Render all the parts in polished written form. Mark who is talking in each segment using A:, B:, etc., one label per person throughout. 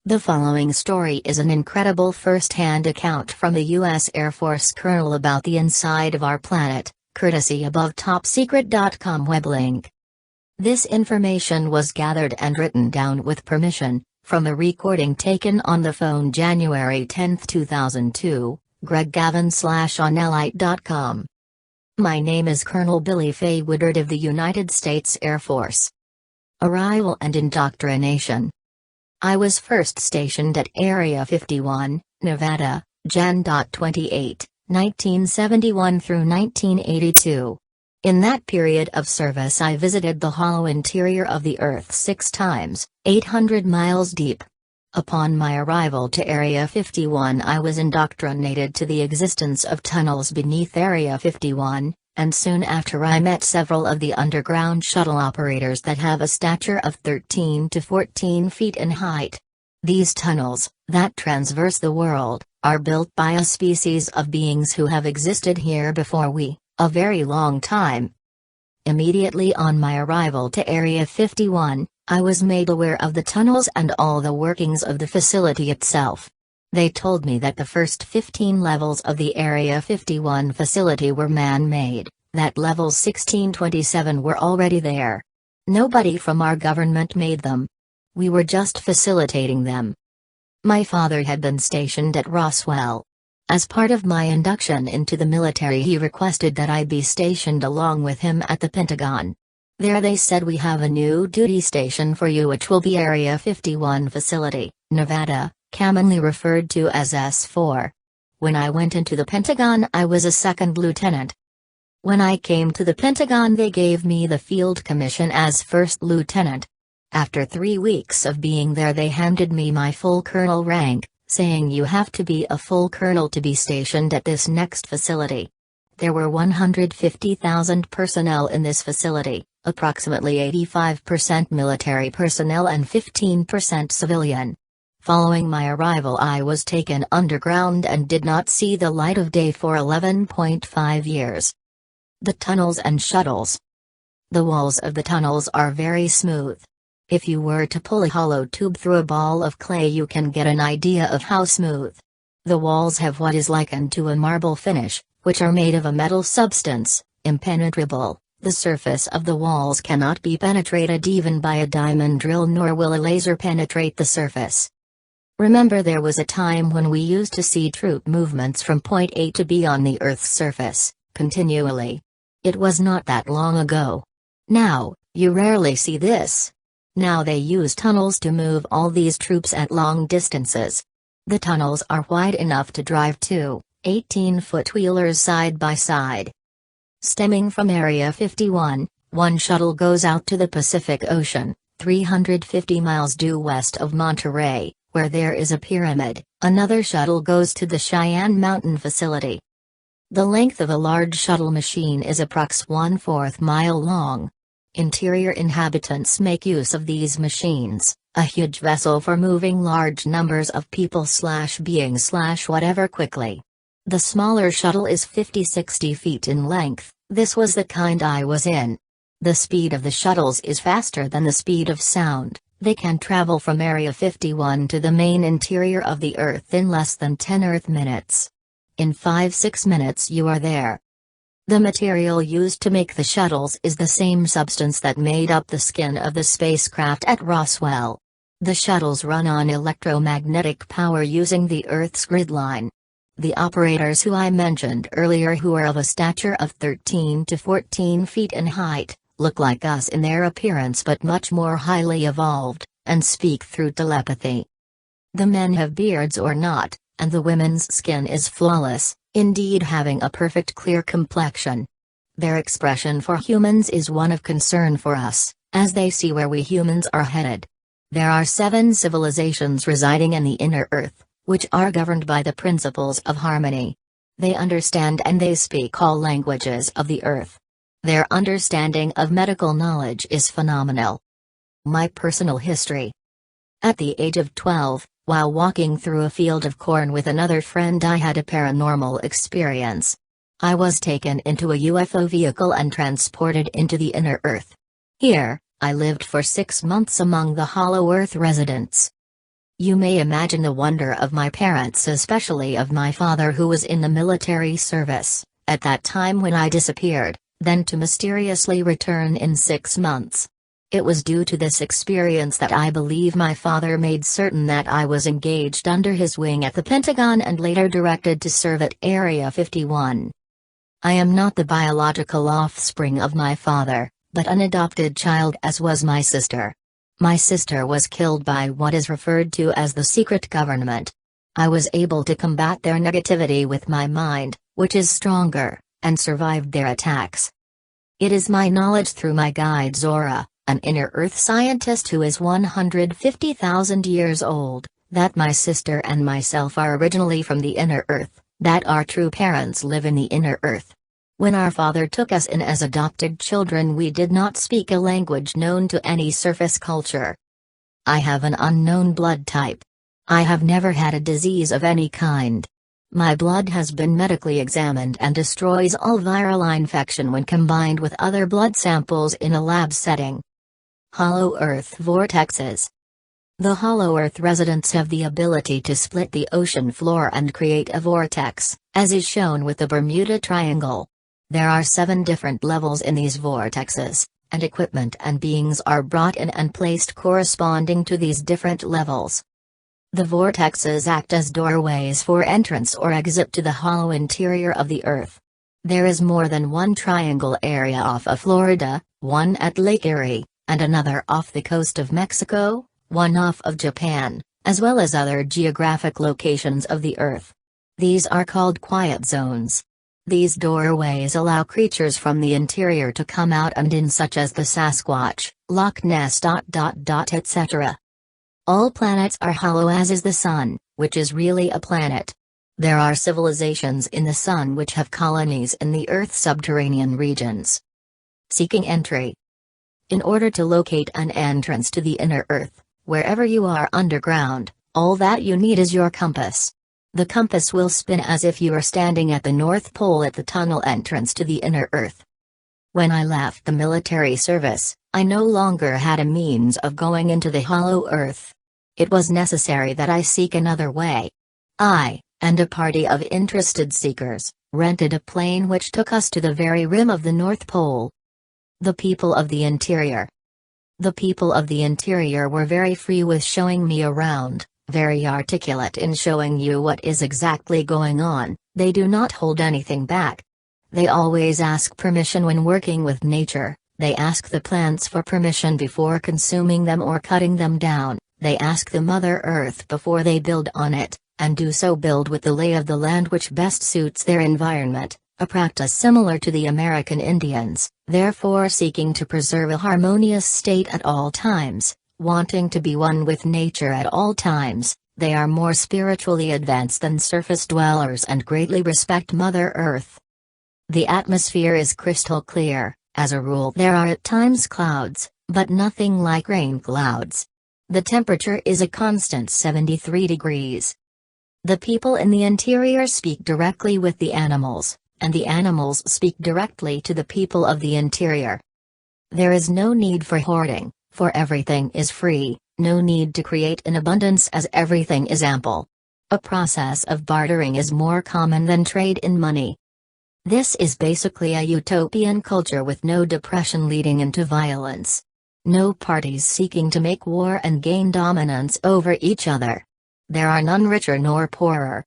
A: The following story is an incredible first-hand account from the U.S. Air Force colonel about the inside of our planet, courtesy above topsecret.com web link. This information was gathered and written down with permission, from a recording taken on the phone January 10, 2002, Greg Gavin/onelite.com. My name is Colonel Billy Faye Woodard of the United States Air Force. Arrival and indoctrination. I was first stationed at Area 51, Nevada, Jan. 28, 1971 through 1982. In that period of service I visited the hollow interior of the Earth 6 times, 800 miles deep. Upon my arrival to Area 51 I was indoctrinated to the existence of tunnels beneath Area 51, and soon after I met several of the underground shuttle operators that have a stature of 13 to 14 feet in height. These tunnels, that traverse the world, are built by a species of beings who have existed here before we, a very long time. Immediately on my arrival to Area 51, I was made aware of the tunnels and all the workings of the facility itself. They told me that the first 15 levels of the Area 51 facility were man-made, that levels 16-27 were already there. Nobody from our government made them. We were just facilitating them. My father had been stationed at Roswell. As part of my induction into the military he requested that I be stationed along with him at the Pentagon. There they said, we have a new duty station for you which will be Area 51 facility, Nevada, commonly referred to as S4. When I went into the Pentagon I was a second lieutenant. When I came to the Pentagon they gave me the field commission as first lieutenant. After 3 weeks of being there they handed me my full colonel rank, saying you have to be a full colonel to be stationed at this next facility. There were 150,000 personnel in this facility, approximately 85% military personnel and 15% civilian. Following my arrival I was taken underground and did not see the light of day for 11.5 years. The tunnels and shuttles. The walls of the tunnels are very smooth. If you were to pull a hollow tube through a ball of clay you can get an idea of how smooth. The walls have what is likened to a marble finish, which are made of a metal substance, impenetrable. The surface of the walls cannot be penetrated even by a diamond drill, nor will a laser penetrate the surface. Remember, there was a time when we used to see troop movements from point A to B on the Earth's surface, continually. It was not that long ago. Now, you rarely see this. Now they use tunnels to move all these troops at long distances. The tunnels are wide enough to drive 2 18-foot wheelers side by side. Stemming from Area 51, one shuttle goes out to the Pacific Ocean, 350 miles due west of Monterey, where there is a pyramid. Another shuttle goes to the Cheyenne Mountain facility. The length of a large shuttle machine is approx 1/4 mile long. Interior inhabitants make use of these machines, a huge vessel for moving large numbers of people/beings/whatever quickly. The smaller shuttle is 50-60 feet in length. This was the kind I was in. The speed of the shuttles is faster than the speed of sound. They can travel from Area 51 to the main interior of the Earth in less than 10 Earth minutes. In 5-6 minutes you are there. The material used to make the shuttles is the same substance that made up the skin of the spacecraft at Roswell. The shuttles run on electromagnetic power using the Earth's grid line. The operators who I mentioned earlier, who are of a stature of 13 to 14 feet in height, look like us in their appearance but much more highly evolved, and speak through telepathy. The men have beards or not, and the women's skin is flawless, indeed having a perfect clear complexion. Their expression for humans is one of concern for us, as they see where we humans are headed. There are 7 civilizations residing in the inner Earth, which are governed by the principles of harmony. They understand and they speak all languages of the Earth. Their understanding of medical knowledge is phenomenal. My personal history. At the age of 12, while walking through a field of corn with another friend, I had a paranormal experience. I was taken into a UFO vehicle and transported into the inner Earth. Here, I lived for 6 months among the Hollow Earth residents. You may imagine the wonder of my parents, especially of my father, who was in the military service at that time when I disappeared, then to mysteriously return in 6 months. It was due to this experience that I believe my father made certain that I was engaged under his wing at the Pentagon and later directed to serve at Area 51. I am not the biological offspring of my father, but an adopted child, as was my sister. My sister was killed by what is referred to as the secret government. I was able to combat their negativity with my mind, which is stronger, and survived their attacks. It is my knowledge through my guide Zora, an inner Earth scientist who is 150,000 years old, that my sister and myself are originally from the inner Earth, that our true parents live in the inner Earth. When our father took us in as adopted children, we did not speak a language known to any surface culture. I have an unknown blood type. I have never had a disease of any kind. My blood has been medically examined and destroys all viral infection when combined with other blood samples in a lab setting. Hollow Earth Vortexes. The Hollow Earth residents have the ability to split the ocean floor and create a vortex, as is shown with the Bermuda Triangle. There are 7 different levels in these vortexes, and equipment and beings are brought in and placed corresponding to these different levels. The vortexes act as doorways for entrance or exit to the hollow interior of the Earth. There is more than one triangle area off of Florida, one at Lake Erie, and another off the coast of Mexico, one off of Japan, as well as other geographic locations of the Earth. These are called quiet zones. These doorways allow creatures from the interior to come out and in, such as the Sasquatch, Loch Ness, etc. All planets are hollow, as is the Sun, which is really a planet. There are civilizations in the Sun which have colonies in the Earth's subterranean regions. Seeking entry. In order to locate an entrance to the inner Earth, wherever you are underground, all that you need is your compass. The compass will spin as if you are standing at the North Pole at the tunnel entrance to the inner Earth. When I left the military service, I no longer had a means of going into the hollow Earth. It was necessary that I seek another way. I, and a party of interested seekers, rented a plane which took us to the very rim of the North Pole. The people of the interior. The people of the interior were very free with showing me around. Very articulate in showing you what is exactly going on. They do not hold anything back. They always ask permission when working with nature. They ask the plants for permission before consuming them or cutting them down. They ask the Mother Earth before they build on it, and do so build with the lay of the land which best suits their environment, a practice similar to the American Indians, therefore seeking to preserve a harmonious state at all times. Wanting to be one with nature at all times, they are more spiritually advanced than surface dwellers and greatly respect Mother Earth. The atmosphere is crystal clear. As a rule, there are at times clouds, but nothing like rain clouds. The temperature is a constant 73 degrees. The people in the interior speak directly with the animals, and the animals speak directly to the people of the interior. There is no need for hoarding. For everything is free, no need to create in abundance as everything is ample. A process of bartering is more common than trade in money. This is basically a utopian culture with no depression leading into violence. No parties seeking to make war and gain dominance over each other. There are none richer nor poorer.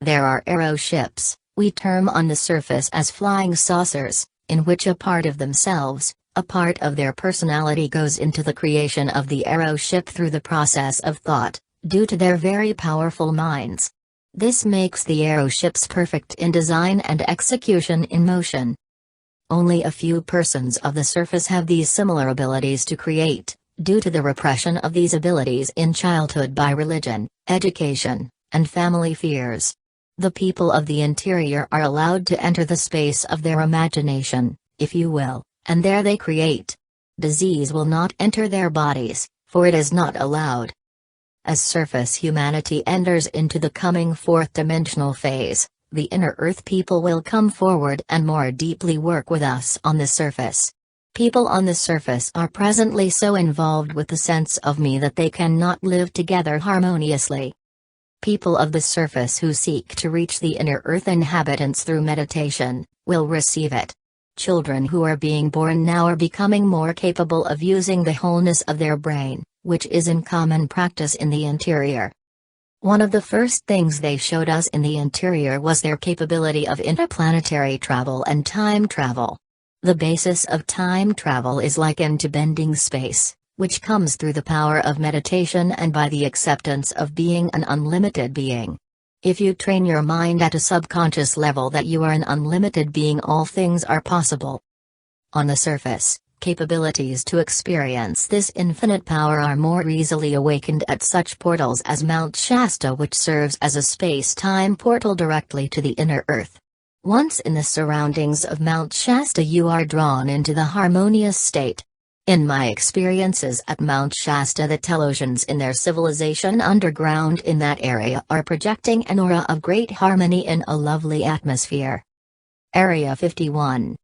A: There are aeroships, we term on the surface as flying saucers, in which a part of themselves, a part of their personality goes into the creation of the aeroship through the process of thought, due to their very powerful minds. This makes the aeroships perfect in design and execution in motion. Only a few persons of the surface have these similar abilities to create, due to the repression of these abilities in childhood by religion, education, and family fears. The people of the interior are allowed to enter the space of their imagination, if you will. And there they create. Disease will not enter their bodies, for it is not allowed. As surface humanity enters into the coming 4th dimensional phase, the inner Earth people will come forward and more deeply work with us on the surface. People on the surface are presently so involved with the sense of me that they cannot live together harmoniously. People of the surface who seek to reach the inner earth inhabitants through meditation, will receive it. Children who are being born now are becoming more capable of using the wholeness of their brain, which is in common practice in the interior. One of the first things they showed us in the interior was their capability of interplanetary travel and time travel. The basis of time travel is likened to bending space, which comes through the power of meditation and by the acceptance of being an unlimited being. If you train your mind at a subconscious level that you are an unlimited being, all things are possible. On the surface, capabilities to experience this infinite power are more easily awakened at such portals as Mount Shasta, which serves as a space-time portal directly to the inner earth. Once in the surroundings of Mount Shasta, you are drawn into the harmonious state. In my experiences at Mount Shasta, the Telosians in their civilization underground in that area are projecting an aura of great harmony in a lovely atmosphere. Area 51.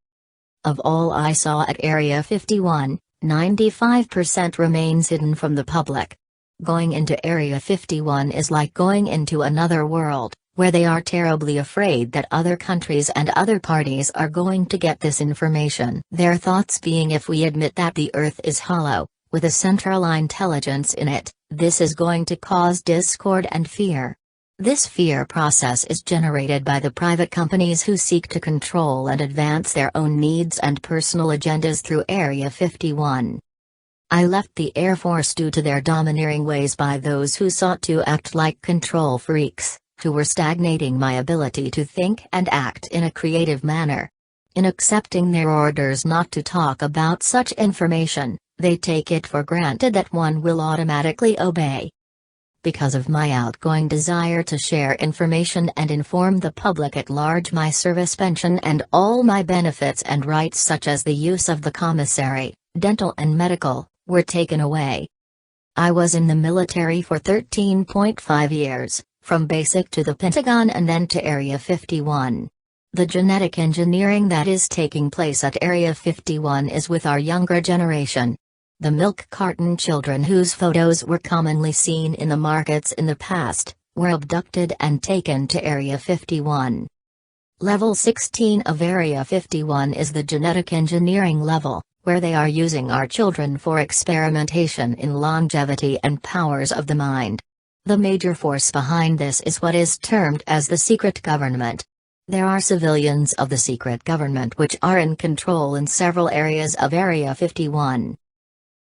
A: Of all I saw at Area 51, 95% remains hidden from the public. Going into Area 51 is like going into another world, where they are terribly afraid that other countries and other parties are going to get this information. Their thoughts being, if we admit that the Earth is hollow, with a central intelligence in it, this is going to cause discord and fear. This fear process is generated by the private companies who seek to control and advance their own needs and personal agendas through Area 51. I left the Air Force due to their domineering ways by those who sought to act like control freaks, who were stagnating my ability to think and act in a creative manner. In accepting their orders not to talk about such information, they take it for granted that one will automatically obey. Because of my outgoing desire to share information and inform the public at large, my service pension and all my benefits and rights, such as the use of the commissary, dental and medical, were taken away. I was in the military for 13.5 years, from basic to the Pentagon and then to Area 51. The genetic engineering that is taking place at Area 51 is with our younger generation. The milk carton children whose photos were commonly seen in the markets in the past, were abducted and taken to Area 51. Level 16 of Area 51 is the genetic engineering level, where they are using our children for experimentation in longevity and powers of the mind. The major force behind this is what is termed as the secret government. There are civilians of the secret government which are in control in several areas of Area 51.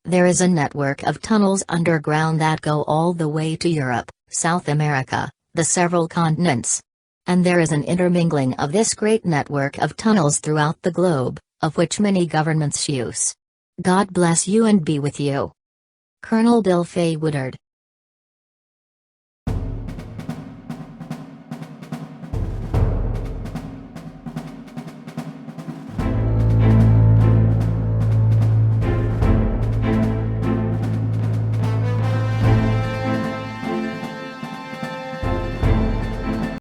A: There is a network of tunnels underground that go all the way to Europe, South America, the several continents. And there is an intermingling of this great network of tunnels throughout the globe, of which many governments use. God bless you and be with you. Colonel Bill Fay Woodard.